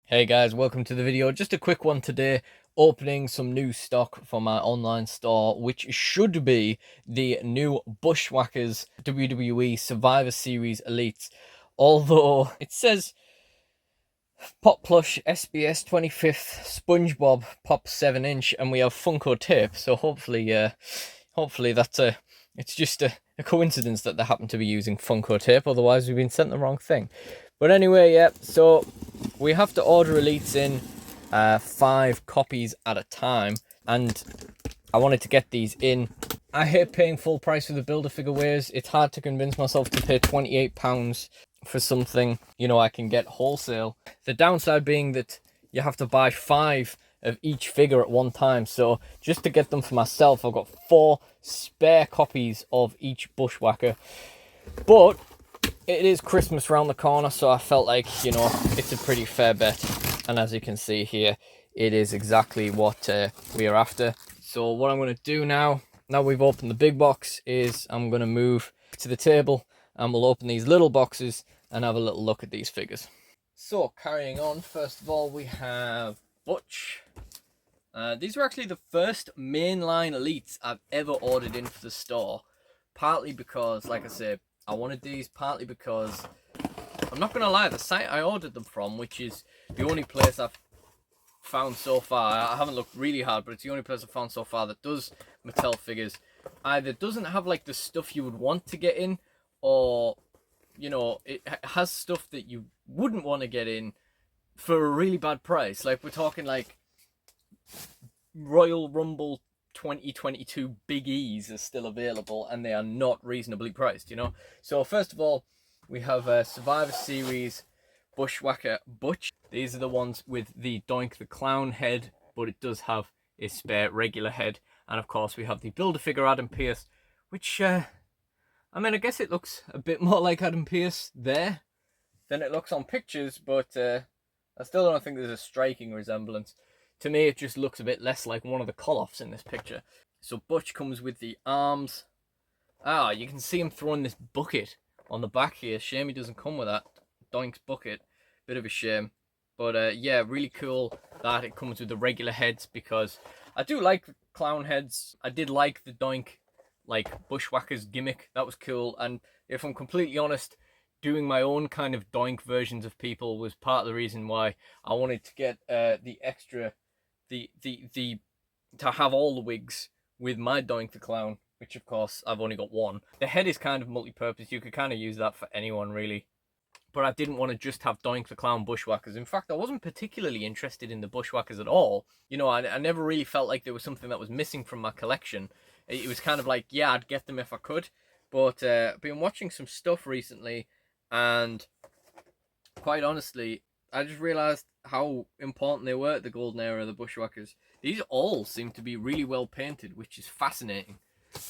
Hey guys, welcome to the video. Just a quick one today, opening some new stock for my online store, which should be the new Bushwhackers WWE Survivor Series Elites. Although it says Pop Plush SBS 25th SpongeBob Pop 7-inch, and we have Funko tape, so hopefully that's it's just a coincidence that they happen to be using Funko tape, otherwise we've been sent the wrong thing. But anyway, yeah, so we have to order elites in 5 copies at a time, and I wanted to get these in. I hate paying full price for the Build-A-Figure wares. It's hard to convince myself to pay £28 for something, I can get wholesale. The downside being that you have to buy 5 of each figure at one time. So just to get them for myself, I've got 4 spare copies of each Bushwhacker. But it is Christmas around the corner, so I felt like, it's a pretty fair bet. And as you can see here, it is exactly what we are after. So what I'm going to do now we've opened the big box, is I'm going to move to the table and we'll open these little boxes and have a little look at these figures. So carrying on, first of all we have Butch. These were actually the first mainline elites I've ever ordered in for the store. Partly because, like I said, I wanted these, partly because, I'm not going to lie, the site I ordered them from, which is the only place I've found so far, I haven't looked really hard, but it's the only place I've found so far that does Mattel figures, either doesn't have like the stuff you would want to get in, or, it has stuff that you wouldn't want to get in for a really bad price. Like, we're talking like Royal Rumble 2022 Big E's are still available, and they are not reasonably priced, So first of all, we have a Survivor Series Bushwhacker Butch. These are the ones with the Doink the Clown head, but it does have a spare regular head. And of course we have the Build-A-Figure Adam Pearce, which, I guess it looks a bit more like Adam Pearce there than it looks on pictures, but I still don't think there's a striking resemblance. To me, it just looks a bit less like one of the call-offs in this picture. So Butch comes with the arms. You can see him throwing this bucket on the back here. Shame he doesn't come with that Doink's bucket. Bit of a shame. But yeah, really cool that it comes with the regular heads, because I do like clown heads. I did like the Doink, like, Bushwhackers gimmick. That was cool. And if I'm completely honest, doing my own kind of Doink versions of people was part of the reason why I wanted to get the extra, to have all the wigs with my Doink the Clown, which of course I've only got one. The head is kind of multi-purpose. You could kind of use that for anyone, really. But I didn't want to just have Doink the Clown Bushwhackers. In fact, I wasn't particularly interested in the Bushwhackers at all. I never really felt like there was something that was missing from my collection. It was kind of like, yeah, I'd get them if I could. But I've been watching some stuff recently, and quite honestly, I just realised how important they were at the golden era of the Bushwhackers. These all seem to be really well painted, which is fascinating.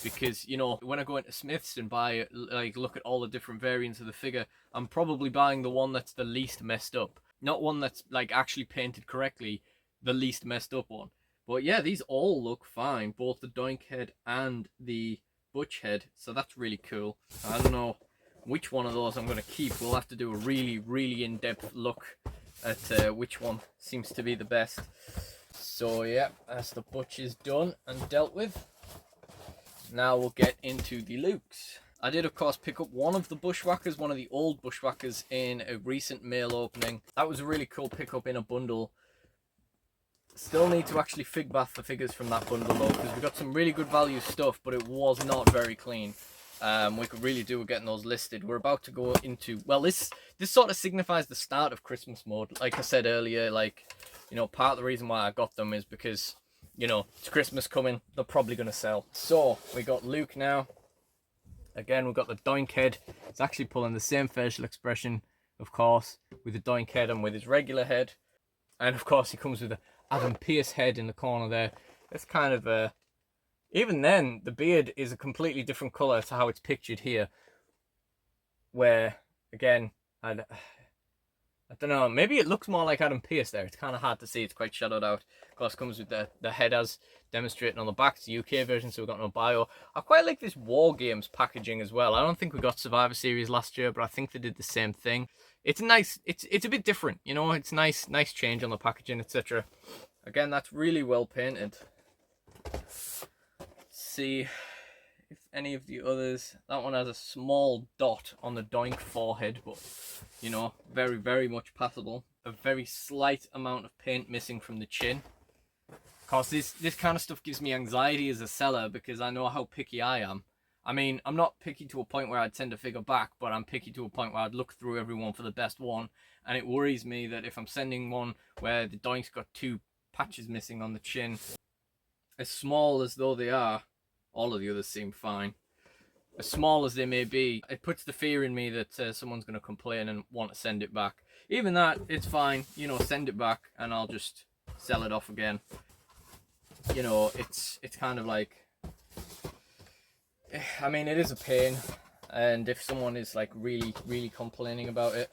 Because, when I go into Smith's and buy, look at all the different variants of the figure, I'm probably buying the one that's the least messed up. Not one that's, actually painted correctly, the least messed up one. But yeah, these all look fine, both the Doink head and the Butch head, so that's really cool. I don't know which one of those I'm going to keep. We'll have to do a really, really in-depth look at which one seems to be the best. So yeah, that's the Butch is done and dealt with. Now we'll get into the Lukes. I did, of course, pick up one of the Bushwhackers, one of the old Bushwhackers, in a recent mail opening. That was a really cool pickup in a bundle. Still need to actually fig bath the figures from that bundle, though, because we got some really good value stuff, but it was not very clean. We could really do with getting those listed. We're about to go into, well, this sort of signifies the start of Christmas mode. Like I said earlier, part of the reason why I got them is because, it's Christmas coming, they're probably going to sell. So, we got Luke now. Again, we've got the Doink head. It's actually pulling the same facial expression, of course, with the Doink head and with his regular head. And, of course, he comes with the Adam Pearce head in the corner there. It's kind of even then, the beard is a completely different colour to how it's pictured here. Where, again, I don't know, maybe it looks more like Adam Pearce there. It's kind of hard to see, it's quite shadowed out. Of course, comes with the head as demonstrating on the back. It's the UK version, so we've got no bio. I quite like this War Games packaging as well. I don't think we got Survivor Series last year, but I think they did the same thing. It's nice, it's a bit different, you know, it's nice change on the packaging, etc. Again, that's really well painted. Let's see if any of the others. That one has a small dot on the Doink forehead, but you know, very, very much passable. A very slight amount of paint missing from the chin. Of course, this kind of stuff gives me anxiety as a seller because I know how picky I am. I mean, I'm not picky to a point where I'd send a figure back, but I'm picky to a point where I'd look through everyone for the best one. And it worries me that if I'm sending one where the Doink's got 2 patches missing on the chin, as small as though they are, all of the others seem fine. As small as they may be, it puts the fear in me that someone's going to complain and want to send it back. Even that, it's fine. You know, send it back and I'll just sell it off again. You know, it's kind of like, I mean, it is a pain. And if someone is like really, really complaining about it,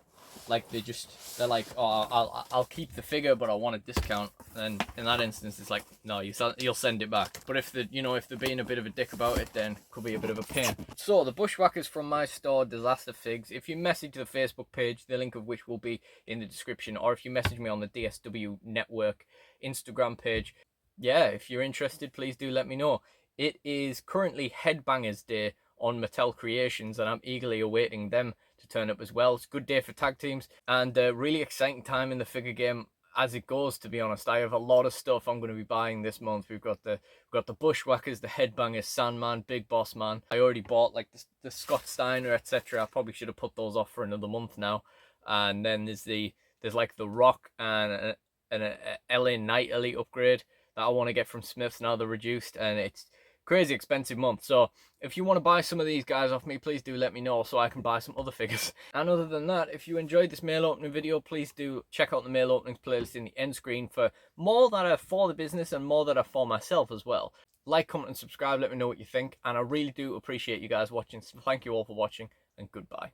like they're like, oh, I'll keep the figure, but I want a discount. Then in that instance, it's like, no, you'll send it back. But if if they're being a bit of a dick about it, then it could be a bit of a pain. So the Bushwhackers from my store, Disaster Figs. If you message the Facebook page, the link of which will be in the description, or if you message me on the DSW Network Instagram page, yeah, if you're interested, please do let me know. It is currently Headbangers Day on Mattel Creations, and I'm eagerly awaiting them to turn up as well. It's a good day for tag teams, and a really exciting time in the figure game as it goes, to be honest. I have a lot of stuff I'm going to be buying this month. We've got the Bushwhackers, the Headbangers, Sandman, Big Boss Man. I already bought like the Scott Steiner, etc. I probably should have put those off for another month now. And then there's like the Rock and a LA Knight Elite upgrade that I want to get from Smiths. Now they're reduced, and it's crazy expensive month. So if you want to buy some of these guys off me, please do let me know so I can buy some other figures. And other than that, if you enjoyed this mail opening video, please do check out the mail openings playlist in the end screen for more that are for the business and more that are for myself as well. Like, comment and subscribe, let me know what you think, and I really do appreciate you guys watching. So thank you all for watching, and goodbye.